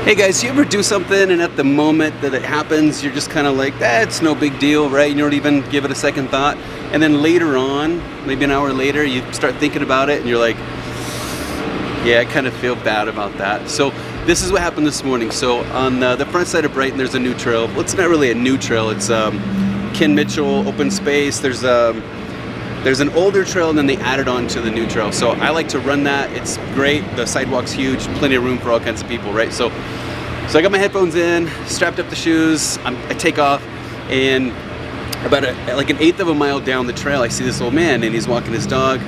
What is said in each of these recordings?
Hey guys, you ever do something and at the moment that it happens, you're just kind of like, it's no big deal, right? You don't even give it a second thought. And then later on, maybe an hour later, you start thinking about it and you're like, yeah, I kind of feel bad about that. So this is what happened this morning. So on the front side of Brighton, there's a new trail. Well, it's not really a new trail. It's Ken Mitchell open space. There's an older trail and then they added on to the new trail. So I like to run that. It's great. The sidewalk's huge, plenty of room for all kinds of people, right? So I got my headphones in, strapped up the shoes, I take off, and about like an eighth of a mile down the trail, I see this old man and he's walking his dog,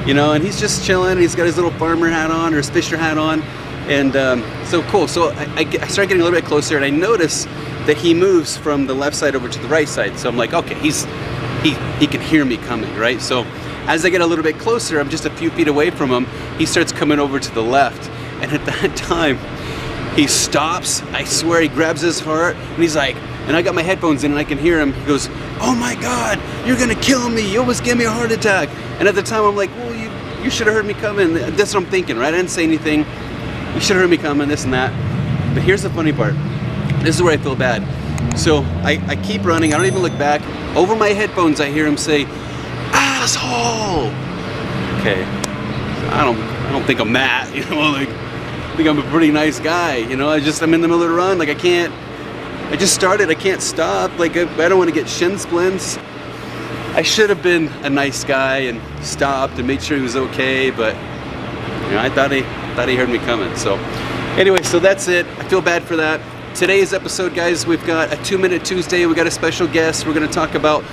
you know, and he's just chilling. He's got his little farmer hat on or his fisher hat on, and so cool. So I start getting a little bit closer and I notice that he moves from the left side over to the right side. So I'm like, okay, he can hear me coming, right? So as I get a little bit closer, I'm just a few feet away from him, he starts coming over to the left, and at that time, he stops, I swear, he grabs his heart, and he's like, and I got my headphones in and I can hear him, he goes, oh my God, you're gonna kill me, you almost gave me a heart attack. And at the time I'm like, well, you should have heard me coming. That's what I'm thinking, right? I didn't say anything, you should have heard me coming, this and that. But here's the funny part, this is where I feel bad. So I keep running, I don't even look back. Over my headphones I hear him say, asshole! Okay, I don't think I'm that, you know, like, I think I'm a pretty nice guy, you know. I'm in the middle of the run, like I just started, I can't stop, like I don't want to get shin splints. I should have been a nice guy and stopped and made sure he was okay, but you know, I thought he heard me coming. So anyway, so that's it. I feel bad for that. Today's episode, guys, we've got a 2-Minute Tuesday. We got a special guest. We're going to talk about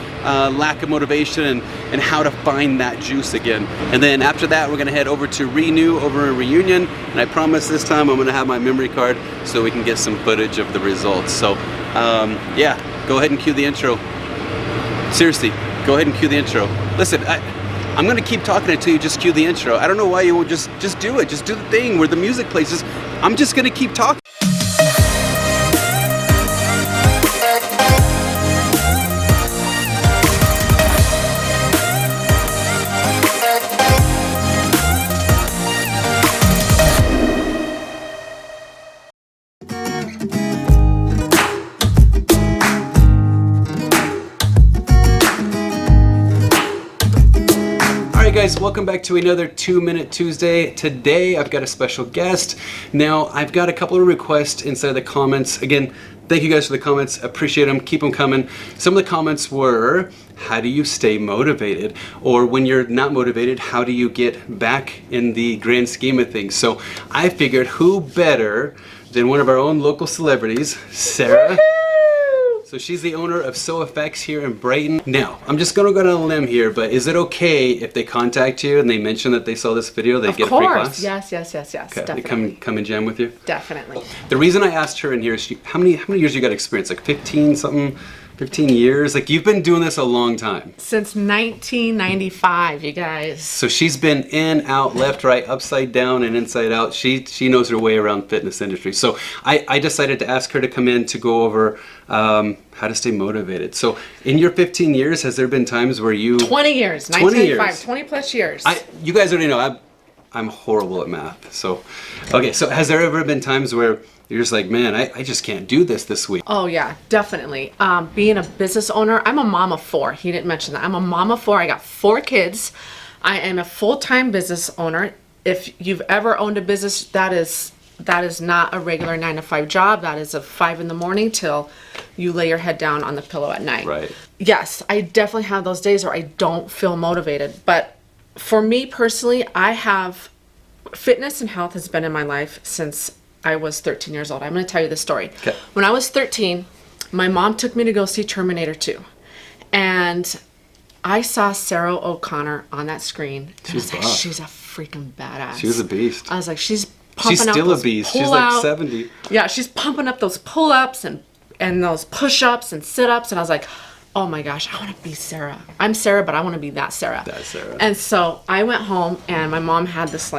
lack of motivation and how to find that juice again. And then after that, we're going to head over to Renew over in Reunion. And I promise this time I'm going to have my memory card so we can get some footage of the results. So yeah, go ahead and cue the intro. Seriously, go ahead and cue the intro. Listen, I'm going to keep talking until you just cue the intro. I don't know why you won't just do it. Just do the thing where the music plays. I'm just going to keep talking. Guys, welcome back to another 2-Minute Tuesday. Today I've got a special guest. Now I've got a couple of requests inside the comments. Again, thank you guys for the comments, appreciate them, keep them coming. Some of the comments were, how do you stay motivated? Or when you're not motivated, how do you get back in the grand scheme of things? So I figured who better than one of our own local celebrities, Sarah. So she's the owner of SOFX here in Brighton. Now, I'm just gonna go on a limb here, but is it okay if they contact you and they mention that they saw this video, they get a free class? Yes, okay. Definitely. They come and jam with you? Definitely. The reason I asked her in here is, how many years you got experience? Like 15 years? Like you've been doing this a long time. Since 1995, you guys. So she's been in, out, left, right, upside down, and inside out. She knows her way around fitness industry. So I decided to ask her to come in to go over how to stay motivated. So in your 15 years, has there been times where you... 20 years, 1995, 20 plus years. You guys already know, I'm horrible at math. So, okay, so has there ever been times where you're just like, man, I just can't do this week? Oh yeah, definitely. Being a business owner, I'm a mom of 4. He didn't mention that. I'm a mom of 4. I got 4 kids. I am a full-time business owner. If you've ever owned a business, that is not a regular 9-to-5 job. That is a 5 in the morning till you lay your head down on the pillow at night. Right. Yes, I definitely have those days where I don't feel motivated. But for me personally, fitness and health has been in my life since I was 13 years old. I'm going to tell you this story. Okay. When I was 13, my mom took me to go see Terminator 2. And I saw Sarah O'Connor on that screen. And I was like, she's a freaking badass. She was a beast. I was like, she's pumping up still a beast. She's like 70. Yeah, she's pumping up those pull-ups and those push-ups and sit-ups. And I was like, oh my gosh, I want to be Sarah. I'm Sarah, but I want to be that Sarah. That Sarah. And so I went home and my mom had this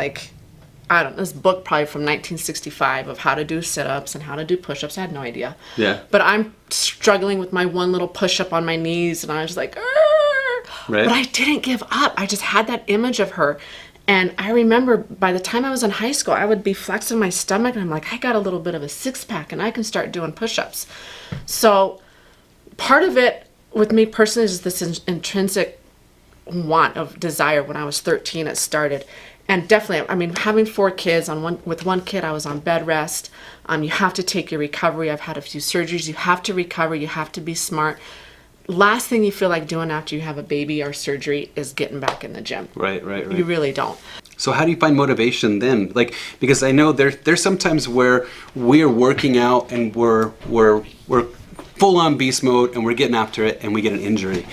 this book probably from 1965 of how to do sit-ups and how to do push-ups. I had no idea. Yeah. But I'm struggling with my one little push-up on my knees and I was like, argh! Right. But I didn't give up. I just had that image of her. And I remember by the time I was in high school, I would be flexing my stomach and I'm like, I got a little bit of a six-pack and I can start doing push-ups. So part of it with me personally is this intrinsic want of desire. When I was 13, it started. And definitely, I mean, having 4 kids, with one kid, I was on bed rest. You have to take your recovery. I've had a few surgeries. You have to recover. You have to be smart. Last thing you feel like doing after you have a baby or surgery is getting back in the gym. Right. You really don't. So how do you find motivation then? Like, because I know there's sometimes where we're working out and we're full on beast mode and we're getting after it and we get an injury.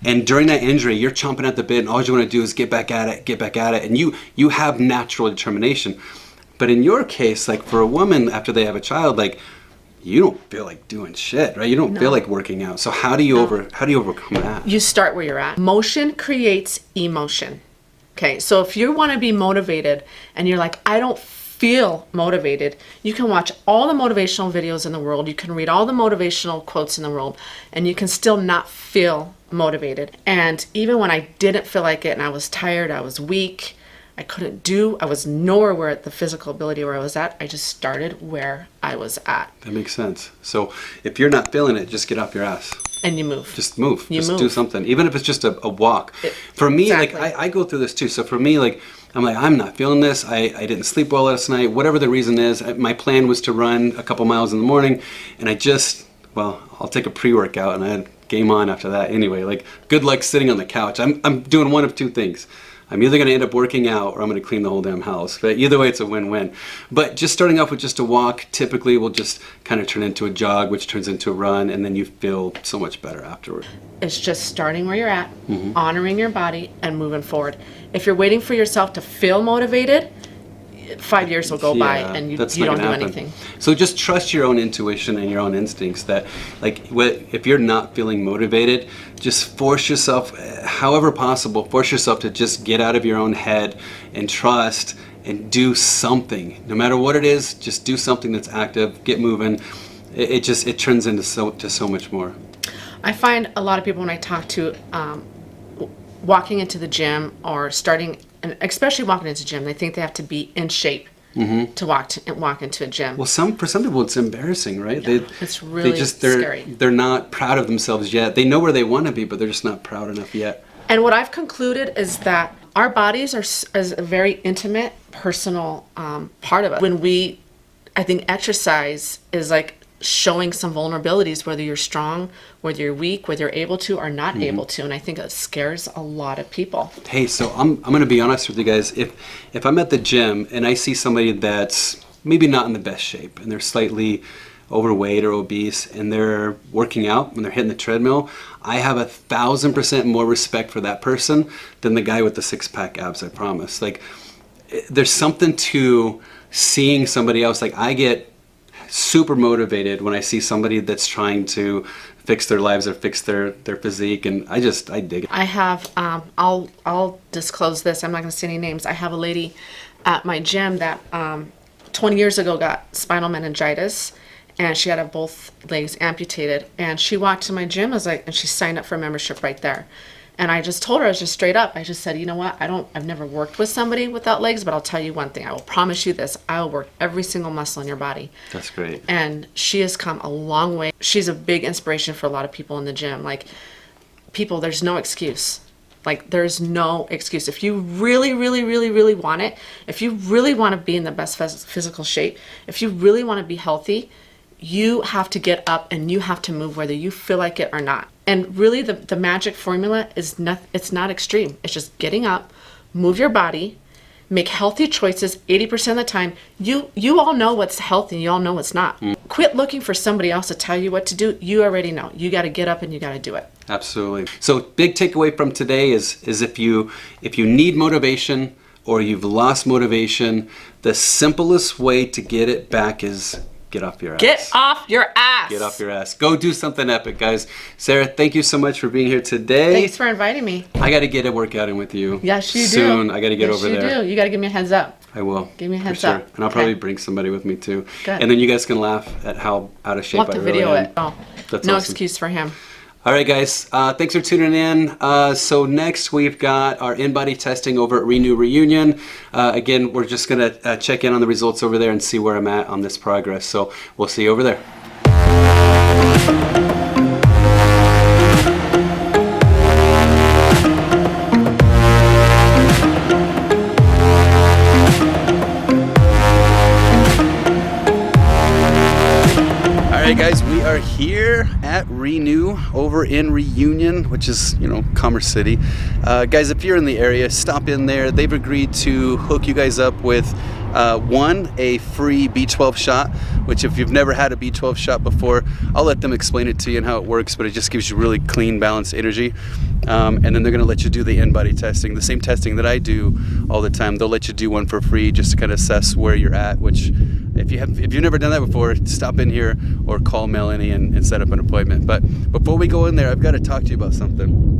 And during that injury, you're chomping at the bit and all you want to do is get back at it. And you have natural determination. But in your case, like for a woman after they have a child, like you don't feel like doing shit, right? You don't feel like working out. So how do you overcome that? You start where you're at. Motion creates emotion. Okay, so if you want to be motivated and you're like, I don't feel motivated, you can watch all the motivational videos in the world, you can read all the motivational quotes in the world, and you can still not feel motivated. And even when I didn't feel like it and I was tired, I was weak, I was nowhere where at the physical ability where I was at, I just started where I was at. That makes sense. So if you're not feeling it, just get off your ass. And you move. Just move. Do something. Even if it's just a walk. For me, exactly. like I go through this too. So for me, like I'm like, I'm not feeling this. I didn't sleep well last night. Whatever the reason is, my plan was to run a couple miles in the morning, and I'll take a pre-workout and I had game on after that. Anyway, like good luck sitting on the couch. I'm doing one of two things. I'm either going to end up working out or I'm going to clean the whole damn house. But either way, it's a win-win. But just starting off with just a walk typically will just kind of turn into a jog, which turns into a run, and then you feel so much better afterward. It's just starting where you're at, honoring your body, and moving forward. If you're waiting for yourself to feel motivated, 5 years will go by and you don't do anything. So just trust your own intuition and your own instincts that, like, if you're not feeling motivated, just force yourself, however possible, force yourself to just get out of your own head and trust and do something. No matter what it is, just do something that's active, get moving. It turns into so much more. I find a lot of people when I talk to walking into the gym or starting, and especially walking into the gym, they think they have to be in shape to walk into a gym. Well, for some people it's embarrassing, right? Yeah, it's really scary. They're not proud of themselves yet. They know where they want to be, but they're just not proud enough yet. And what I've concluded is that our bodies are a very intimate, personal part of it. I think exercise is like showing some vulnerabilities, whether you're strong, whether you're weak, whether you're able to or not able to, and I think it scares a lot of people. Hey, so I'm going to be honest with you guys. If I'm at the gym and I see somebody that's maybe not in the best shape and they're slightly overweight or obese and they're working out when they're hitting the treadmill, I have 1,000% more respect for that person than the guy with the six-pack abs, I promise. Like, there's something to seeing somebody else. Like, I get super motivated when I see somebody that's trying to fix their lives or fix their physique, and I dig it. I have I'll disclose this. I'm not going to say any names. I have a lady at my gym that 20 years ago got spinal meningitis, and she had both legs amputated, and she walked to my gym and she signed up for a membership right there. And I just told her, I was just straight up. I just said, you know what? I've never worked with somebody without legs, but I'll tell you one thing. I will promise you this. I will work every single muscle in your body. That's great. And she has come a long way. She's a big inspiration for a lot of people in the gym. Like, people, there's no excuse. Like, there's no excuse. If you really, really, really, really want it, if you really want to be in the best physical shape, if you really want to be healthy, you have to get up and you have to move whether you feel like it or not. And really the magic formula is it's not extreme. It's just getting up, move your body, make healthy choices 80% of the time. You all know what's healthy, you all know what's not. Quit looking for somebody else to tell you what to do. You already know. You got to get up and you got to do it. Absolutely. So big takeaway from today is if you need motivation or you've lost motivation, the simplest way to get it back is get off your ass. Get off your ass. Get off your ass. Go do something epic, guys. Sarah, thank you so much for being here today. Thanks for inviting me. I got to get a workout in with you. Yes, you do. Soon. I got to get over there. Yes, you do. You got to give me a heads up. I will. Give me a heads for sure. up. And I'll probably bring somebody with me too. Good. And then you guys can laugh at how out of shape We'll have I to really video am. it. Oh, That's no awesome. excuse for him. All right, guys, thanks for tuning in. So next we've got our in-body testing over at Renew Reunion. Again, we're just gonna check in on the results over there and see where I'm at on this progress. So we'll see you over there. All right, guys, we are here at Renew over in Reunion, which is, you know, Commerce City. Guys, if you're in the area, stop in there. They've agreed to hook you guys up with a free B12 shot, which if you've never had a B12 shot before, I'll let them explain it to you and how it works, but it just gives you really clean, balanced energy. And then they're gonna let you do the in-body testing, the same testing that I do all the time. They'll let you do one for free just to kind of assess where you're at, which if you've never done that before, stop in here or call Melanie and set up an appointment. But before we go in there, I've got to talk to you about something.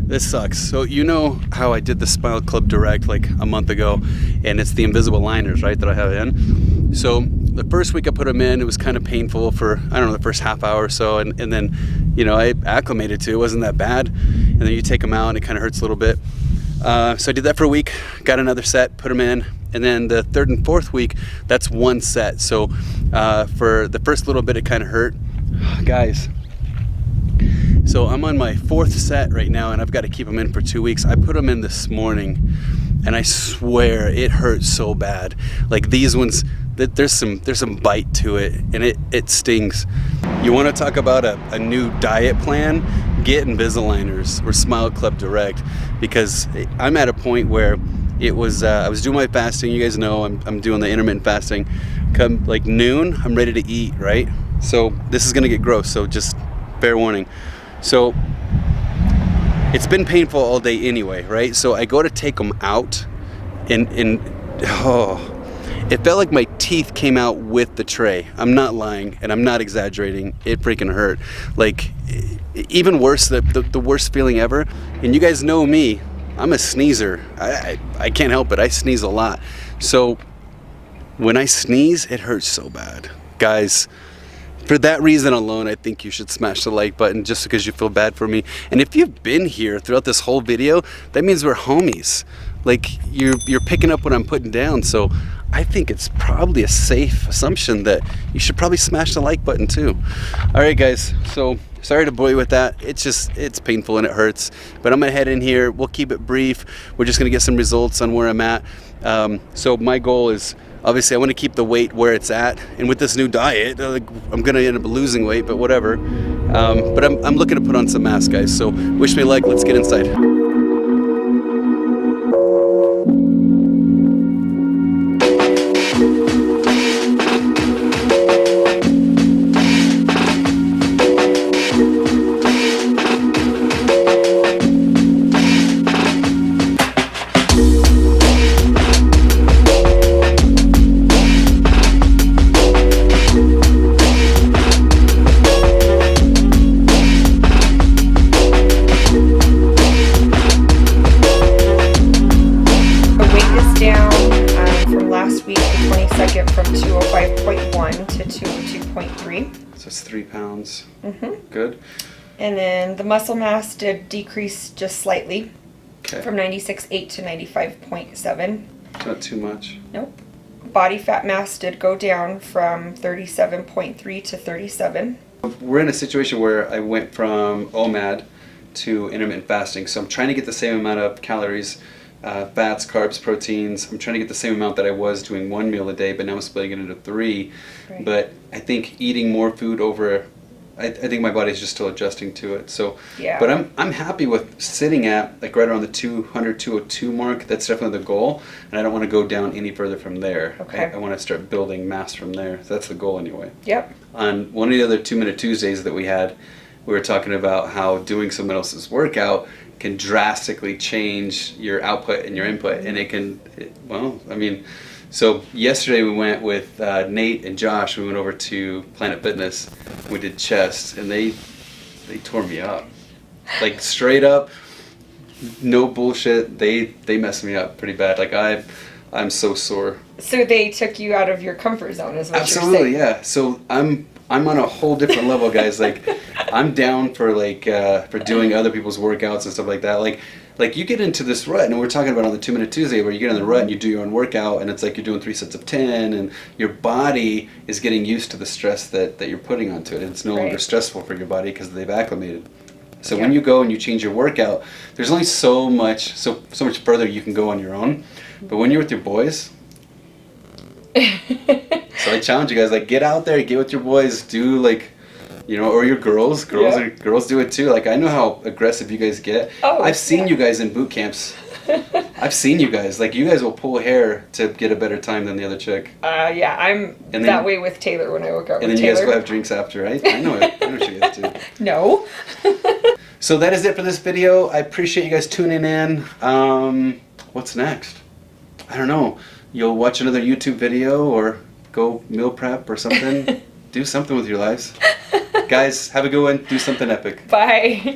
This sucks. So you know how I did the Smile Club Direct like a month ago, and it's the invisible liners, right, that I have in. So the first week I put them in, it was kind of painful for, I don't know, the first half hour or so, and then, you know, I acclimated to it. It wasn't that bad. And then you take them out and it kind of hurts a little bit. So I did that for a week, got another set, put them in, and then the third and fourth week, that's one set. So for the first little bit, it kind of hurt. Guys, so I'm on my fourth set right now, and I've got to keep them in for 2 weeks. I put them in this morning, and I swear it hurts so bad. Like these ones, there's some bite to it, and it stings. You want to talk about a new diet plan? Get Invisaliners or Smile Club Direct, because I'm at a point where it was I was doing my fasting. You guys know I'm doing the intermittent fasting. Come like noon, I'm ready to eat, right? So this is gonna get gross, so just fair warning. So it's been painful all day anyway, right? So I go to take them out, and it felt like my teeth came out with the tray. I'm not lying, and I'm not exaggerating. It freaking hurt. Like, even worse, the worst feeling ever. And you guys know me, I'm a sneezer. I can't help it. I sneeze a lot. So when I sneeze, it hurts so bad. Guys, for that reason alone, I think you should smash the like button, just because you feel bad for me. And if you've been here throughout this whole video, that means we're homies. Like, you're picking up what I'm putting down. So I think it's probably a safe assumption that you should probably smash the like button too. All right, guys, so sorry to bore you with that. It's painful and it hurts, but I'm gonna head in here. We'll keep it brief. We're just gonna get some results on where I'm at. So my goal is, obviously, I want to keep the weight where it's at, and with this new diet, I'm gonna end up losing weight, but whatever. But I'm looking to put on some mass, guys. So wish me luck. Let's get inside. From 205.1 to 202.3. So it's 3 pounds. Mm-hmm. Good. And then the muscle mass did decrease just slightly, Okay. from 96.8 to 95.7. Not too much. Nope. Body fat mass did go down from 37.3 to 37. We're in a situation where I went from OMAD to intermittent fasting, so I'm trying to get the same amount of calories, fats, carbs, proteins. I'm trying to get the same amount that I was doing one meal a day, but now I'm splitting it into 3. Right. But I think eating more food over, I think my body's just still adjusting to it. So, Yeah. But I'm happy with sitting at like right around the 200, 202 mark. That's definitely the goal, and I don't want to go down any further from there. Okay. I want to start building mass from there. So that's the goal anyway. Yep. On one of the other 2-Minute Tuesdays that we had, we were talking about how doing someone else's workout can drastically change your output and your input, and so yesterday we went with Nate and Josh. We went over to Planet Fitness. We did chest, and they tore me up, like straight up, no bullshit. They messed me up pretty bad. Like I'm so sore. So they took you out of your comfort zone, is what Absolutely, you're saying? yeah. So I'm on a whole different level, guys. Like I'm down for like for doing other people's workouts and stuff like that. Like you get into this rut, and we're talking about on the 2 Minute Tuesday, where you get in the rut and you do your own workout, and it's like you're doing 3 sets of 10, and your body is getting used to the stress that you're putting onto it. It's no longer Right. stressful for your body because they've acclimated. So when you go and you change your workout, there's only so much further you can go on your own. But when you're with your boys, so I challenge you guys, like, get out there, get with your boys, do like, you know, or your girls Yeah. girls do it too. Like, I know how aggressive you guys get. Oh, I've seen yeah. you guys in boot camps. I've seen you guys. Like, you guys will pull hair to get a better time than the other chick. Yeah, I'm And then- that way with Taylor when I work out And with then you guys Taylor. go have drinks after, right? I know it. I know what you guys do. No. So that is it for this video. I appreciate you guys tuning in. What's next? I don't know. You'll watch another YouTube video or go meal prep or something. Do something with your lives. Guys, have a good one. Do something epic. Bye.